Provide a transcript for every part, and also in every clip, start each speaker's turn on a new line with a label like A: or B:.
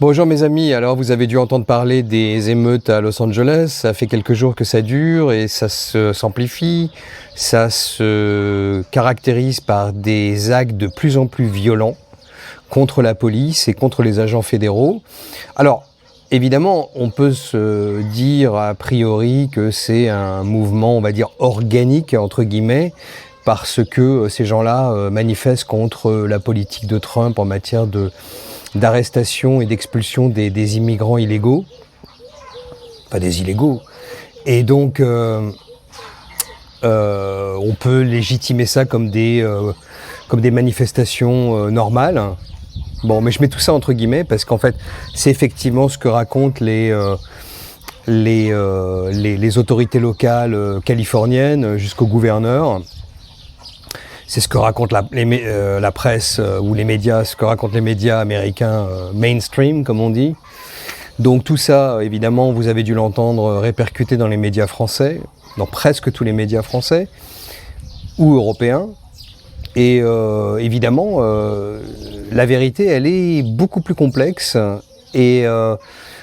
A: Bonjour mes amis, alors vous avez dû entendre parler des émeutes à Los Angeles, ça fait quelques jours que ça dure et ça s'amplifie, ça se caractérise par des actes de plus en plus violents contre la police et contre les agents fédéraux. Alors, évidemment, on peut se dire a priori que c'est un mouvement, on va dire, organique, entre guillemets, parce que ces gens-là manifestent contre la politique de Trump en matière d'arrestation et d'expulsion des immigrants illégaux, pas des illégaux. Et donc, on peut légitimer ça comme des manifestations normales. Bon, mais je mets tout ça entre guillemets parce qu'en fait, c'est effectivement ce que racontent les autorités locales californiennes jusqu'au gouverneur. C'est ce que raconte la presse ou les médias, ce que racontent les médias américains mainstream, comme on dit. Donc tout ça, évidemment, vous avez dû l'entendre répercuter dans les médias français, dans presque tous les médias français ou européens. Et évidemment, la vérité, elle est beaucoup plus complexe. Et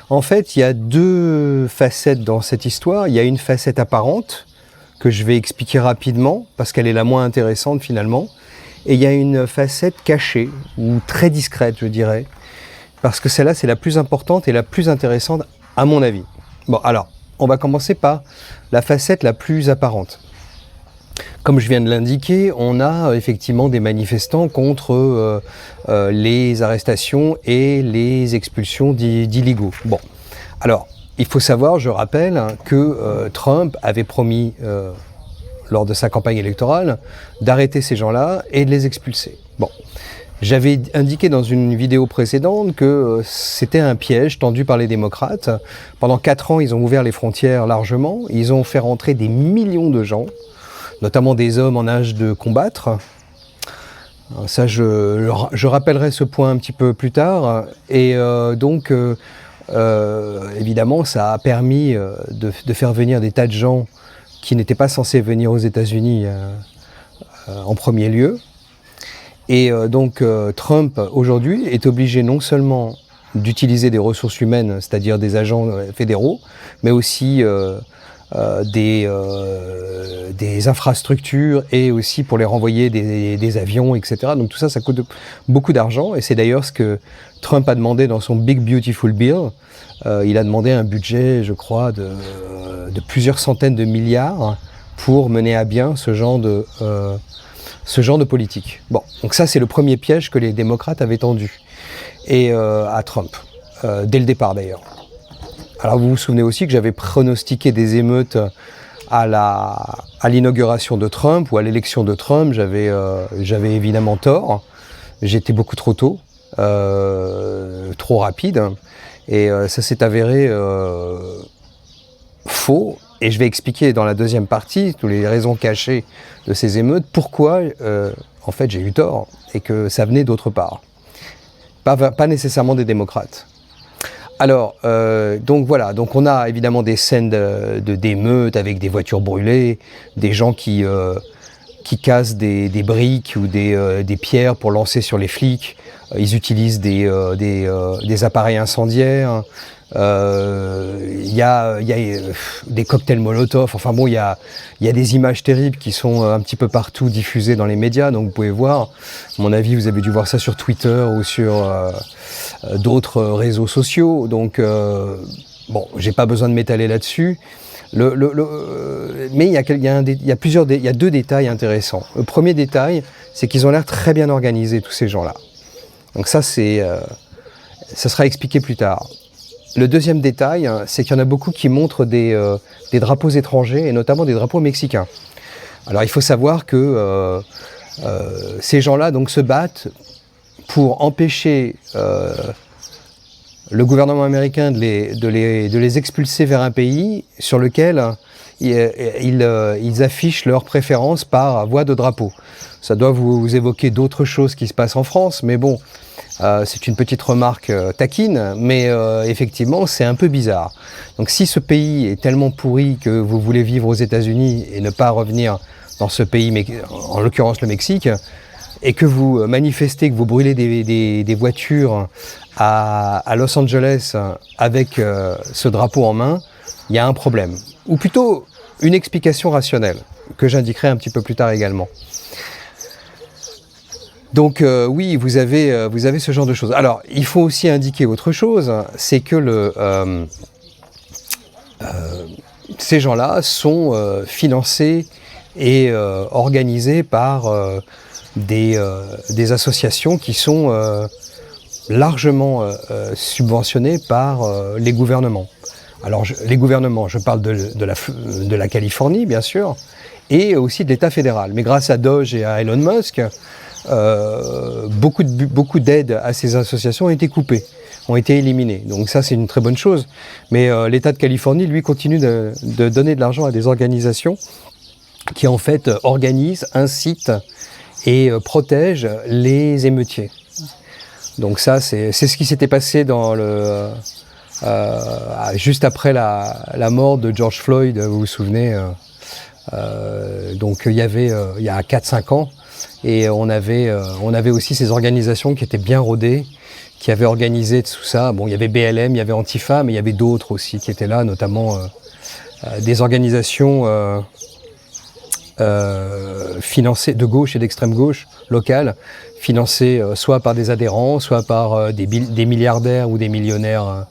A: en fait, il y a deux facettes dans cette histoire. Il y a une facette apparente, que je vais expliquer rapidement, parce qu'elle est la moins intéressante finalement. Et il y a une facette cachée, ou très discrète je dirais, parce que celle-là c'est la plus importante et la plus intéressante à mon avis. Bon alors, on va commencer par la facette la plus apparente. Comme je viens de l'indiquer, on a effectivement des manifestants contre les arrestations et les expulsions d'illégaux. Bon, alors, il faut savoir, je rappelle, que Trump avait promis, lors de sa campagne électorale, d'arrêter ces gens-là et de les expulser. Bon, j'avais indiqué dans une vidéo précédente que c'était un piège tendu par les démocrates. Pendant 4 ans, ils ont ouvert les frontières largement. Ils ont fait rentrer des millions de gens, notamment des hommes en âge de combattre. Ça, je rappellerai ce point un petit peu plus tard. Et donc... évidemment, ça a permis de faire venir des tas de gens qui n'étaient pas censés venir aux États-Unis en premier lieu. Et donc Trump, aujourd'hui, est obligé non seulement d'utiliser des ressources humaines, c'est-à-dire des agents fédéraux, mais aussi des infrastructures et aussi pour les renvoyer des avions, etc. Donc tout ça, ça coûte beaucoup d'argent et c'est d'ailleurs ce que Trump a demandé dans son Big Beautiful Bill. Il a demandé un budget, je crois, de plusieurs centaines de milliards pour mener à bien ce genre de politique. Bon, donc ça c'est le premier piège que les démocrates avaient tendu et à Trump, dès le départ d'ailleurs. Alors vous vous souvenez aussi que j'avais pronostiqué des émeutes à l'inauguration de Trump ou à l'élection de Trump. J'avais évidemment tort. J'étais beaucoup trop tôt, trop rapide. Et ça s'est avéré faux. Et je vais expliquer dans la deuxième partie, toutes les raisons cachées de ces émeutes, pourquoi en fait j'ai eu tort et que ça venait d'autre part. Pas nécessairement des démocrates. Alors, donc voilà, donc on a évidemment des scènes d'émeutes avec des voitures brûlées, des gens qui cassent des briques ou des pierres pour lancer sur les flics. Ils utilisent des appareils incendiaires. Il y a des cocktails Molotov. Enfin bon, il y a des images terribles qui sont un petit peu partout diffusées dans les médias. Donc vous pouvez voir, à mon avis, vous avez dû voir ça sur Twitter ou sur d'autres réseaux sociaux. Donc bon, j'ai pas besoin de m'étaler là-dessus. Mais il y a deux détails intéressants. Le premier détail, c'est qu'ils ont l'air très bien organisés, tous ces gens-là. Donc ça sera expliqué plus tard. Le deuxième détail, c'est qu'il y en a beaucoup qui montrent des drapeaux étrangers, et notamment des drapeaux mexicains. Alors il faut savoir que ces gens-là donc, se battent pour empêcher le gouvernement américain de les expulser vers un pays sur lequel ils affichent leurs préférences par voie de drapeau. Ça doit vous évoquer d'autres choses qui se passent en France, mais bon, c'est une petite remarque taquine, mais effectivement, c'est un peu bizarre. Donc si ce pays est tellement pourri que vous voulez vivre aux États-Unis et ne pas revenir dans ce pays, en l'occurrence le Mexique, et que vous manifestez, que vous brûlez des voitures à Los Angeles avec ce drapeau en main, il y a un problème. Ou plutôt une explication rationnelle, que j'indiquerai un petit peu plus tard également. Donc oui, vous avez ce genre de choses. Alors, il faut aussi indiquer autre chose, c'est que ces gens-là sont financés et organisés par des associations qui sont largement subventionnées par les gouvernements. Alors les gouvernements, je parle de la Californie bien sûr, et aussi de l'État fédéral. Mais grâce à Doge et à Elon Musk, beaucoup d'aides à ces associations ont été coupées, ont été éliminées. Donc ça c'est une très bonne chose. Mais l'État de Californie, lui, continue de donner de l'argent à des organisations qui en fait organisent, incitent et protègent les émeutiers. Donc ça c'est ce qui s'était passé dans juste après la mort de George Floyd, vous vous souvenez, donc il y a 4-5 ans, et on avait aussi ces organisations qui étaient bien rodées, qui avaient organisé tout ça. Bon, il y avait BLM, il y avait Antifa, mais il y avait d'autres aussi qui étaient là, notamment des organisations financées de gauche et d'extrême gauche locales, financées soit par des adhérents, soit par des milliardaires ou des millionnaires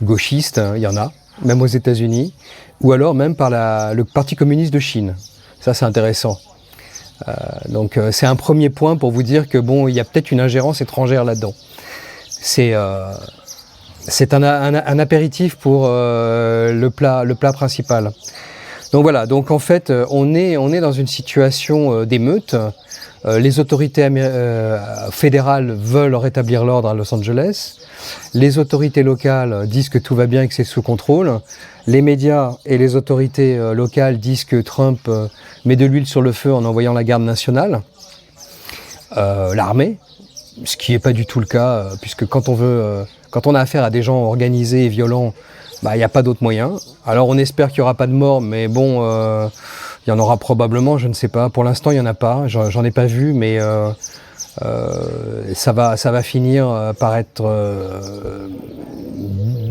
A: gauchistes, il y en a, même aux États-Unis, ou alors même par le Parti communiste de Chine. Ça, c'est intéressant. Donc, c'est un premier point pour vous dire que bon, il y a peut-être une ingérence étrangère là-dedans. C'est un apéritif pour le plat principal. Donc voilà. Donc en fait, on est dans une situation d'émeute. Les autorités fédérales veulent rétablir l'ordre à Los Angeles. Les autorités locales disent que tout va bien et que c'est sous contrôle. Les médias et les autorités locales disent que Trump met de l'huile sur le feu en envoyant la garde nationale, l'armée, ce qui n'est pas du tout le cas, puisque quand on a affaire à des gens organisés et violents, il n'y a pas d'autre moyen. Alors on espère qu'il n'y aura pas de mort, mais bon, il y en aura probablement, je ne sais pas. Pour l'instant, il n'y en a pas, j'en ai pas vu, mais ça va finir par être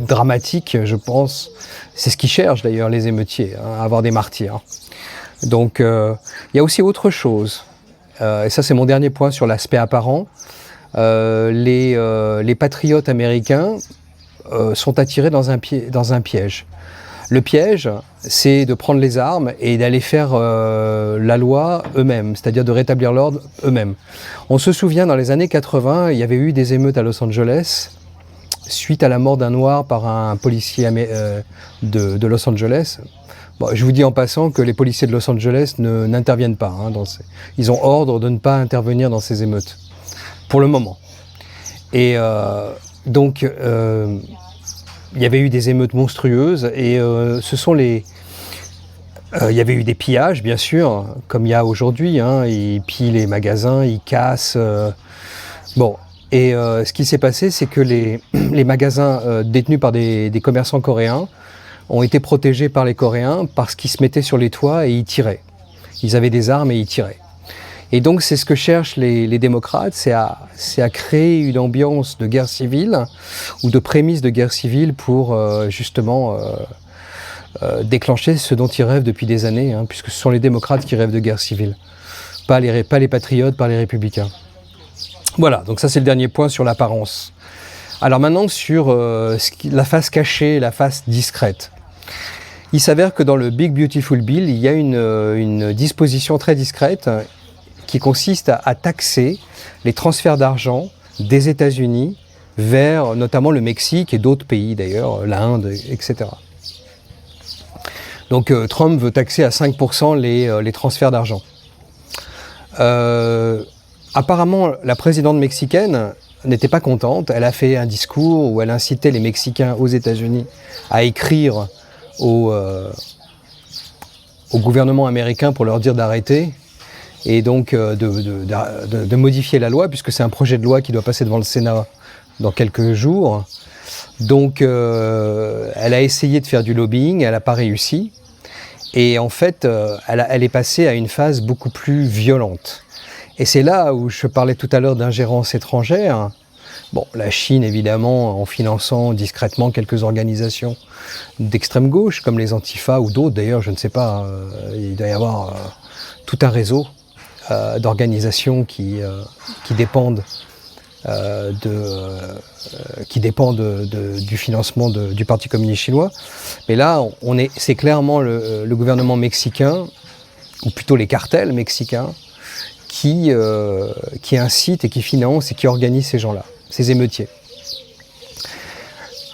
A: dramatique, je pense. C'est ce qu'ils cherchent d'ailleurs, les émeutiers, à avoir des martyrs. Donc il y a aussi autre chose, et ça c'est mon dernier point sur l'aspect apparent. Les patriotes américains sont attirés dans un piège. Le piège, c'est de prendre les armes et d'aller faire la loi eux-mêmes, c'est-à-dire de rétablir l'ordre eux-mêmes. On se souvient, dans les années 80, il y avait eu des émeutes à Los Angeles suite à la mort d'un noir par un policier de Los Angeles. Bon, je vous dis en passant que les policiers de Los Angeles n'interviennent pas. Ils ont ordre de ne pas intervenir dans ces émeutes, pour le moment. Et donc, il y avait eu des émeutes monstrueuses, et il y avait eu des pillages, bien sûr, comme il y a aujourd'hui. Ils pillent les magasins, ils cassent. Et ce qui s'est passé, c'est que les magasins détenus par des commerçants coréens ont été protégés par les Coréens parce qu'ils se mettaient sur les toits et ils tiraient. Ils avaient des armes et ils tiraient. Et donc c'est ce que cherchent les démocrates, c'est à créer une ambiance de guerre civile ou de prémisse de guerre civile pour justement déclencher ce dont ils rêvent depuis des années, puisque ce sont les démocrates qui rêvent de guerre civile, pas les patriotes, pas les républicains. Voilà, donc ça c'est le dernier point sur l'apparence. Alors maintenant sur la face cachée, la face discrète. Il s'avère que dans le Big Beautiful Bill, il y a une disposition très discrète qui consiste à taxer les transferts d'argent des États-Unis vers notamment le Mexique et d'autres pays d'ailleurs, l'Inde, etc. Donc Trump veut taxer à 5% les transferts d'argent. Apparemment, la présidente mexicaine n'était pas contente. Elle a fait un discours où elle incitait les Mexicains aux États-Unis à écrire au gouvernement américain pour leur dire d'arrêter et donc de modifier la loi, puisque c'est un projet de loi qui doit passer devant le Sénat dans quelques jours. Donc elle a essayé de faire du lobbying, elle n'a pas réussi. Et en fait, elle est passée à une phase beaucoup plus violente. Et c'est là où je parlais tout à l'heure d'ingérence étrangère. Bon, la Chine, évidemment, en finançant discrètement quelques organisations d'extrême gauche, comme les Antifa ou d'autres, d'ailleurs, je ne sais pas, il doit y avoir tout un réseau d'organisations qui dépendent du financement du Parti communiste chinois. Mais là, c'est clairement le gouvernement mexicain, ou plutôt les cartels mexicains, qui incitent et qui financent et qui organisent ces gens-là, ces émeutiers.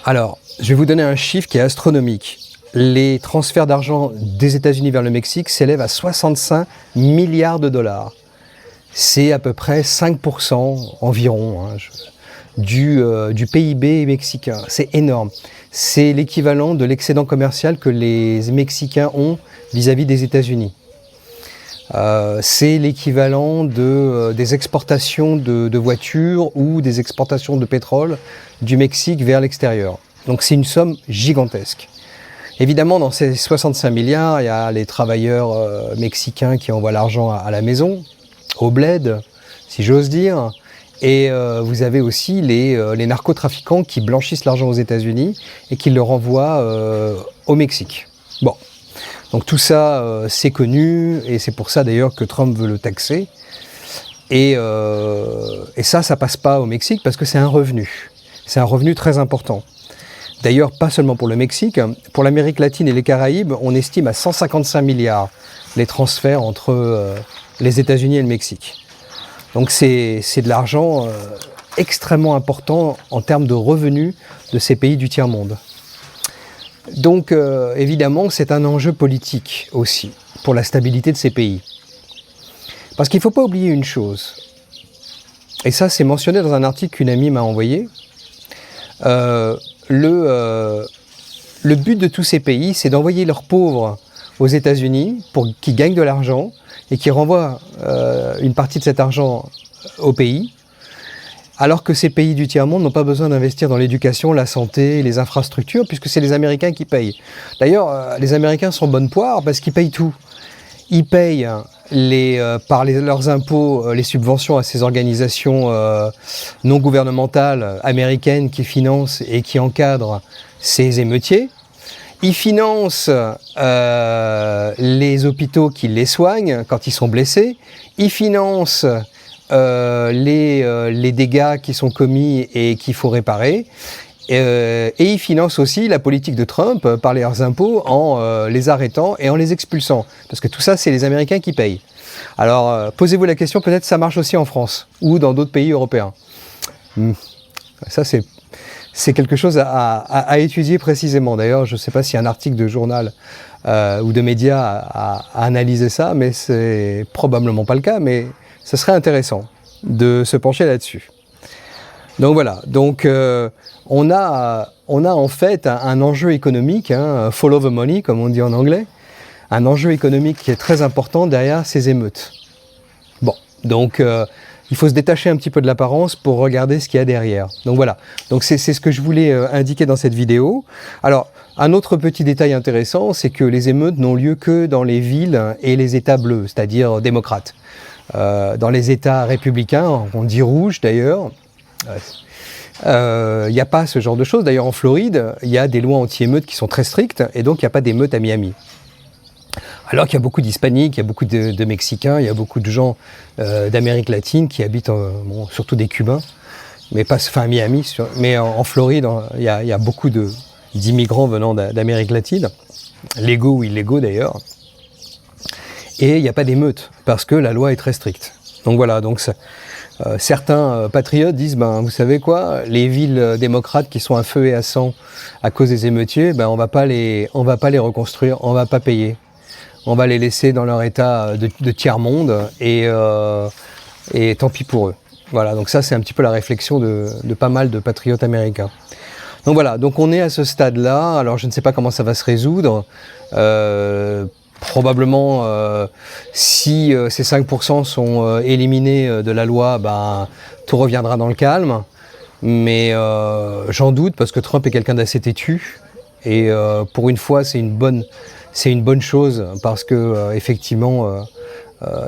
A: Alors, je vais vous donner un chiffre qui est astronomique. Les transferts d'argent des États-Unis vers le Mexique s'élèvent à 65 milliards de dollars. C'est à peu près 5% environ du PIB mexicain. C'est énorme. C'est l'équivalent de l'excédent commercial que les Mexicains ont vis-à-vis des États-Unis. C'est l'équivalent des exportations de voitures ou des exportations de pétrole du Mexique vers l'extérieur. Donc c'est une somme gigantesque. Évidemment, dans ces 65 milliards, il y a les travailleurs mexicains qui envoient l'argent à la maison, au bled, si j'ose dire. Et vous avez aussi les narcotrafiquants qui blanchissent l'argent aux États-Unis et qui le renvoient au Mexique. Bon, donc tout ça, c'est connu, et c'est pour ça d'ailleurs que Trump veut le taxer. Et ça passe pas au Mexique parce que c'est un revenu. C'est un revenu très important. D'ailleurs, pas seulement pour le Mexique, pour l'Amérique latine et les Caraïbes, on estime à 155 milliards les transferts entre les États-Unis et le Mexique. Donc c'est de l'argent extrêmement important en termes de revenus de ces pays du tiers-monde. Donc évidemment, c'est un enjeu politique aussi, pour la stabilité de ces pays. Parce qu'il ne faut pas oublier une chose, et ça c'est mentionné dans un article qu'une amie m'a envoyé. Le but de tous ces pays, c'est d'envoyer leurs pauvres aux États-Unis pour qu'ils gagnent de l'argent et qu'ils renvoient une partie de cet argent au pays, alors que ces pays du tiers-monde n'ont pas besoin d'investir dans l'éducation, la santé, les infrastructures, puisque c'est les Américains qui payent. D'ailleurs, les Américains sont bonne poire parce qu'ils payent tout. Ils payent leurs impôts, les subventions à ces organisations non gouvernementales américaines qui financent et qui encadrent ces émeutiers. Ils financent les hôpitaux qui les soignent quand ils sont blessés. Ils financent les dégâts qui sont commis et qu'il faut réparer. Et ils financent aussi la politique de Trump par leurs impôts en les arrêtant et en les expulsant. Parce que tout ça, c'est les Américains qui payent. Alors, posez-vous la question, peut-être ça marche aussi en France ou dans d'autres pays européens. Ça, c'est quelque chose à étudier précisément. D'ailleurs, je ne sais pas si un article de journal ou de médias a analysé ça, mais c'est probablement pas le cas, mais ce serait intéressant de se pencher là-dessus. Donc voilà, on a en fait un enjeu économique, follow the money comme on dit en anglais, un enjeu économique qui est très important derrière ces émeutes. Bon, donc il faut se détacher un petit peu de l'apparence pour regarder ce qu'il y a derrière. Donc voilà, donc c'est ce que je voulais indiquer dans cette vidéo. Alors, un autre petit détail intéressant, c'est que les émeutes n'ont lieu que dans les villes et les États bleus, c'est-à-dire démocrates. Dans les États républicains, on dit rouge d'ailleurs, il n'y a pas ce genre de choses. D'ailleurs en Floride, il y a des lois anti-émeutes qui sont très strictes et donc il n'y a pas d'émeutes à Miami. Alors qu'il y a beaucoup d'Hispaniques, il y a beaucoup de Mexicains, il y a beaucoup de gens d'Amérique latine qui habitent, surtout des Cubains, mais pas, enfin à Miami, mais en Floride, il y a beaucoup d'immigrants venant d'Amérique latine, légaux ou illégaux d'ailleurs. Et il n'y a pas d'émeute, parce que la loi est très stricte. Donc voilà, donc certains patriotes disent, vous savez quoi, les villes démocrates qui sont à feu et à sang à cause des émeutiers, on va pas les reconstruire, on va pas payer. On va les laisser dans leur état de tiers-monde et tant pis pour eux. Voilà, donc ça c'est un petit peu la réflexion de pas mal de patriotes américains. Donc voilà, donc on est à ce stade-là, alors je ne sais pas comment ça va se résoudre. Probablement, si ces 5% sont éliminés de la loi, tout reviendra dans le calme. Mais j'en doute parce que Trump est quelqu'un d'assez têtu. Et pour une fois, c'est une bonne chose parce que effectivement,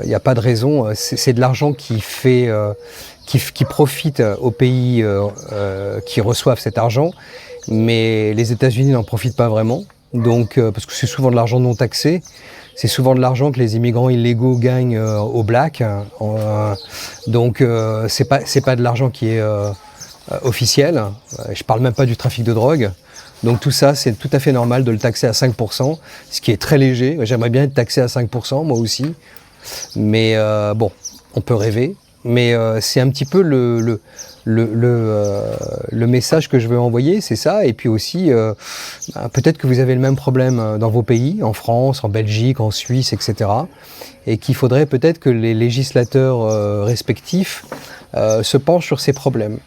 A: Il n'y a pas de raison. C'est de l'argent qui profite aux pays qui reçoivent cet argent, mais les États-Unis n'en profitent pas vraiment. Donc, parce que c'est souvent de l'argent non taxé, c'est souvent de l'argent que les immigrants illégaux gagnent au black. Donc, c'est pas de l'argent qui est officiel. Je parle même pas du trafic de drogue. Donc tout ça, c'est tout à fait normal de le taxer à 5%, ce qui est très léger. J'aimerais bien être taxé à 5%, moi aussi. Mais bon, on peut rêver. Mais c'est un petit peu le message que je veux envoyer, c'est ça. Et puis aussi, peut-être que vous avez le même problème dans vos pays, en France, en Belgique, en Suisse, etc. Et qu'il faudrait peut-être que les législateurs respectifs se penchent sur ces problèmes.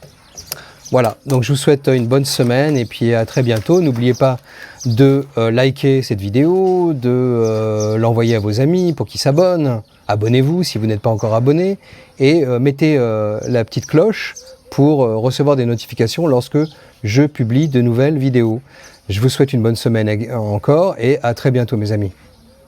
A: Voilà, donc je vous souhaite une bonne semaine et puis à très bientôt. N'oubliez pas de liker cette vidéo, de l'envoyer à vos amis pour qu'ils s'abonnent. Abonnez-vous si vous n'êtes pas encore abonné et mettez la petite cloche pour recevoir des notifications lorsque je publie de nouvelles vidéos. Je vous souhaite une bonne semaine encore et à très bientôt mes amis.